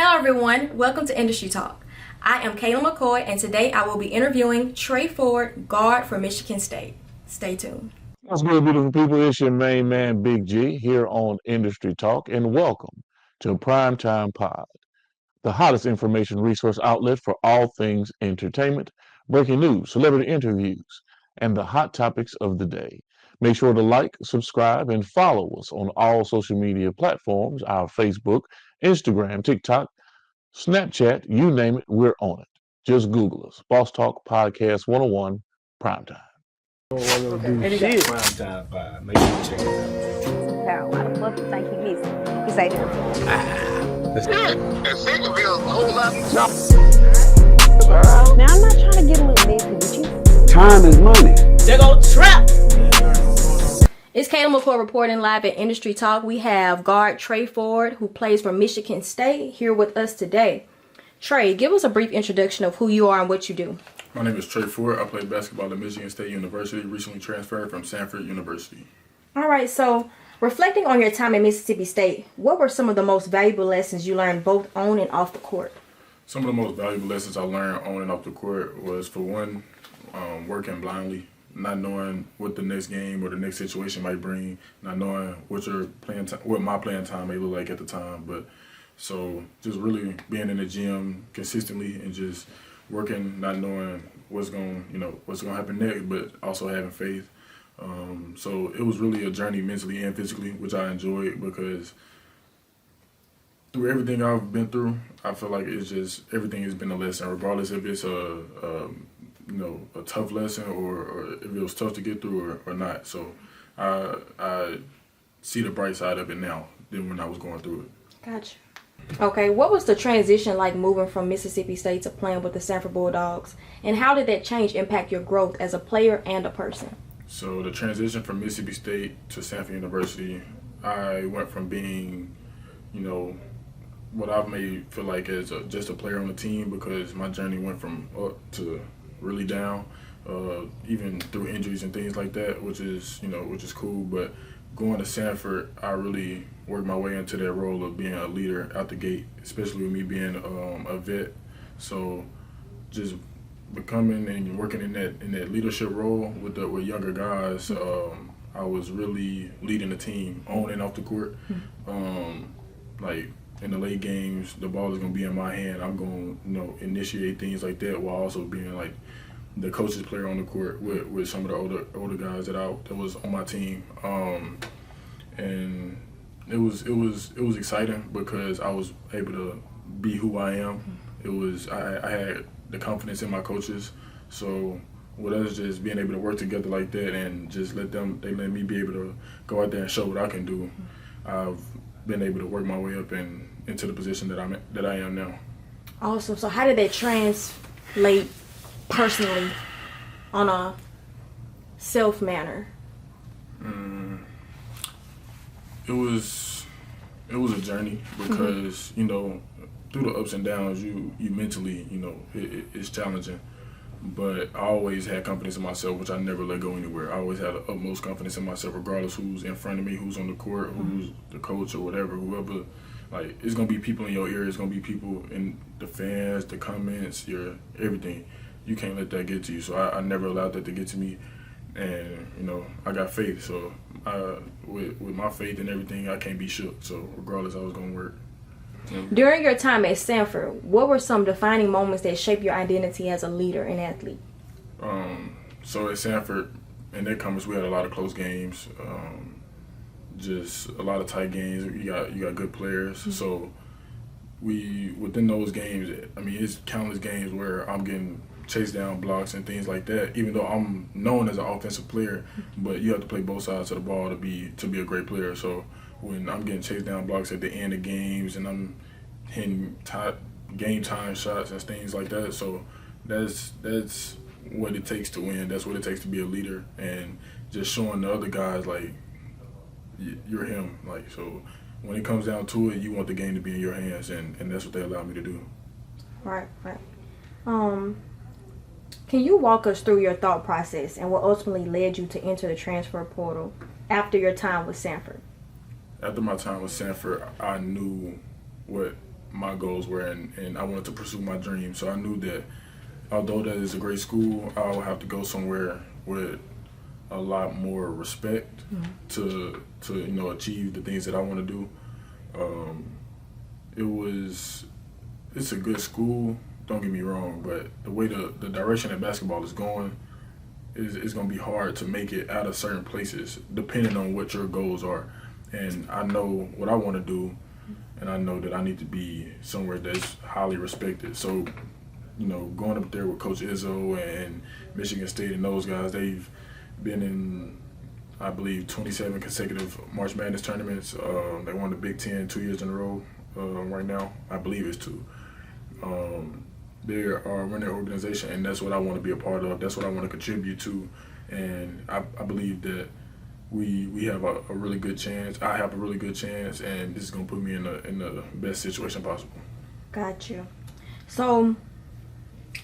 Hello everyone, welcome to Industry Talk. I am Kaylan McCoy and today I will be interviewing Trey Ford, guard for Michigan State. Stay tuned. What's good, beautiful people? It's your main man, Big G, here on Industry Talk, and welcome to Primetime Pod, the hottest information resource outlet for all things entertainment, breaking news, celebrity interviews, and the hot topics of the day. Make sure to like, subscribe, and follow us on all social media platforms, our Facebook, Instagram, TikTok, Snapchat, you name it, we're on it. Just Google us. Boss Talk Podcast 101, Primetime. Okay. Shit. Prime time 5. Make sure you check it How why the fuck you think he missing? He say that. And second bill a whole lot. Now I'm not trying to get a little messy with you. Time is money. They go trap. It's Kaylan McCoy reporting live at Industry Talk. We have guard Trey Ford, who plays for Michigan State, here with us today. Trey, give us a brief introduction of who you are and what you do. My name is Trey Ford. I play basketball at Michigan State University, recently transferred from Sanford University. All right, so reflecting on your time at Mississippi State, what were some of the most valuable lessons you learned both on and off the court? Some of the most valuable lessons I learned on and off the court was, for one, working blindly, not knowing what the next game or the next situation might bring, not knowing what my playing time may look like at the time. But so just really being in the gym consistently and just working, not knowing what's going to happen next, but also having faith. So it was really a journey mentally and physically, which I enjoyed because through everything I've been through, I feel like it's just everything has been a lesson, regardless if it's a tough lesson or if it was tough to get through or not. So I see the bright side of it now than when I was going through it. Gotcha. Okay, what was the transition like moving from Mississippi State to playing with the Sanford Bulldogs? And how did that change impact your growth as a player and a person? So the transition from Mississippi State to Sanford University, I went from being, what I've made feel like as just a player on the team, because my journey went from up to really down, even through injuries and things like that, which is cool. But going to Sanford, I really worked my way into that role of being a leader out the gate, especially with me being a vet. So just becoming and working in that leadership role with younger guys, I was really leading the team on and off the court. Like in the late games, the ball is gonna be in my hand. I'm gonna initiate things like that while also being like the coach's player on the court with some of the older guys that was on my team. And it was exciting because I was able to be who I am. I had the confidence in my coaches. So with us just being able to work together like that and just let me be able to go out there and show what I can do, I've been able to work my way up into the position that I am now. Awesome. So how did that translate personally on a self manner? It was a journey because through the ups and downs, you mentally it's challenging. But I always had confidence in myself, which I never let go anywhere. I always had the utmost confidence in myself, regardless who's in front of me, who's on the court, who's the coach or whatever, whoever. Like, it's gonna be people in your ear. It's gonna be people in the fans, the comments, your everything. You can't let that get to you. So I never allowed that to get to me. And I got faith. So with my faith and everything, I can't be shook. So regardless, I was gonna work. During your time at Sanford, what were some defining moments that shaped your identity as a leader and athlete? So at Sanford, in that conference, we had a lot of close games, just a lot of tight games. You got good players. So within those games, it's countless games where I'm getting chased down blocks and things like that, even though I'm known as an offensive player, but you have to play both sides of the ball to be a great player. So when I'm getting chased down blocks at the end of games and I'm hitting game time shots and things like that, so that's what it takes to win. That's what it takes to be a leader, and just showing the other guys like you're him. Like, so when it comes down to it, you want the game to be in your hands, and that's what they allow me to do. Right. Can you walk us through your thought process and what ultimately led you to enter the transfer portal after your time with Sanford? After my time with Sanford, I knew what my goals were, and I wanted to pursue my dream. So I knew that although that is a great school, I would have to go somewhere with a lot more respect to achieve the things that I want to do. It's a good school, don't get me wrong, but the way the direction that basketball is going is going to be hard to make it out of certain places depending on what your goals are. And I know what I want to do, and I know that I need to be somewhere that's highly respected. So, going up there with Coach Izzo and Michigan State and those guys, they've been in, I believe, 27 consecutive March Madness tournaments. They won the Big Ten 2 years in a row right now. I believe it's 2. They are running their organization, and that's what I want to be a part of. That's what I want to contribute to. And I believe that we have a really good chance. I have a really good chance, and this is going to put me in the best situation possible. Got you. So,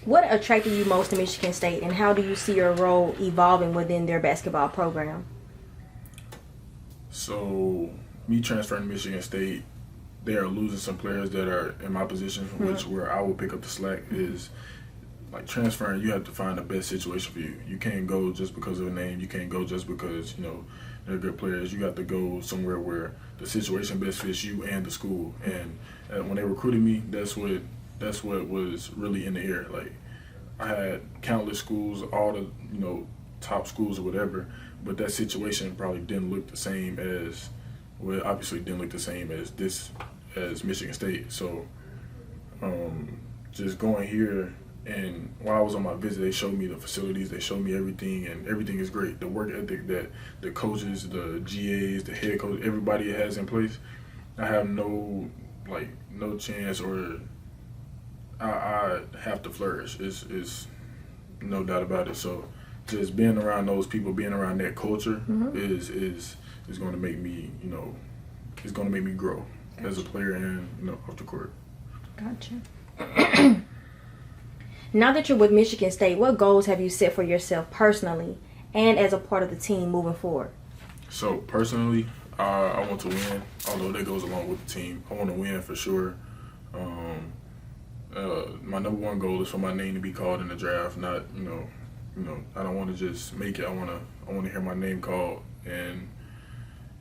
what attracted you most to Michigan State, and how do you see your role evolving within their basketball program? So, me transferring to Michigan State, they are losing some players that are in my position, where I will pick up the slack. Is like transferring, you have to find the best situation for you. You can't go just because of a name. You can't go just because they're good players. You got to go somewhere where the situation best fits you and the school. And when they recruited me, that's what was really in the air. Like, I had countless schools, all the top schools or whatever, but that situation probably didn't look the same as, well, obviously didn't look the same as Michigan State. So just going here, and while I was on my visit, they showed me the facilities, they showed me everything, and everything is great. The work ethic that the coaches, the GAs, the head coach, everybody has in place, I have no chance, or I have to flourish. It's no doubt about it. So just being around those people, being around that culture is going to make me, it's going to make me grow as a player and off the court. Gotcha. Now that you're with Michigan State, what goals have you set for yourself personally and as a part of the team moving forward? So personally, I want to win, although that goes along with the team. I want to win for sure. My number one goal is for my name to be called in the draft. Not, I don't want to just make it. I want to hear my name called and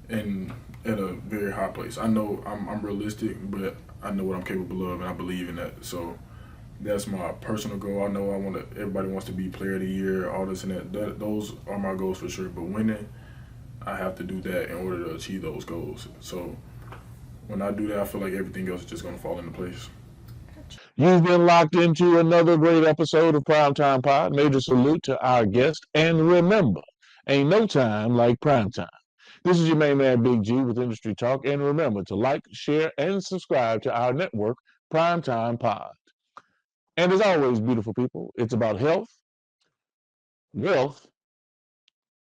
at a very high place. I know I'm realistic, but I know what I'm capable of, and I believe in that. So that's my personal goal. I know everybody wants to be player of the year, all this and that. Those are my goals for sure. But winning, I have to do that in order to achieve those goals. So when I do that, I feel like everything else is just going to fall into place. You've been locked into another great episode of Primetime Pod. Major salute to our guest. And remember, ain't no time like primetime. This is your main man, Big G, with Industry Talk. And remember to like, share, and subscribe to our network, Primetime Pod. And as always, beautiful people, it's about health, wealth,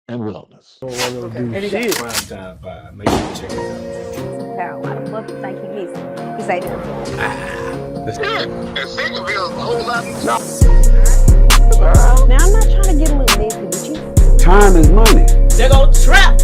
and wellness. Primetime Pod. Make sure you check it out. Carol, I love to thank you. He's like And think of it a whole lot. Now I'm not trying to get a little messy with you. Time is money. They go trap.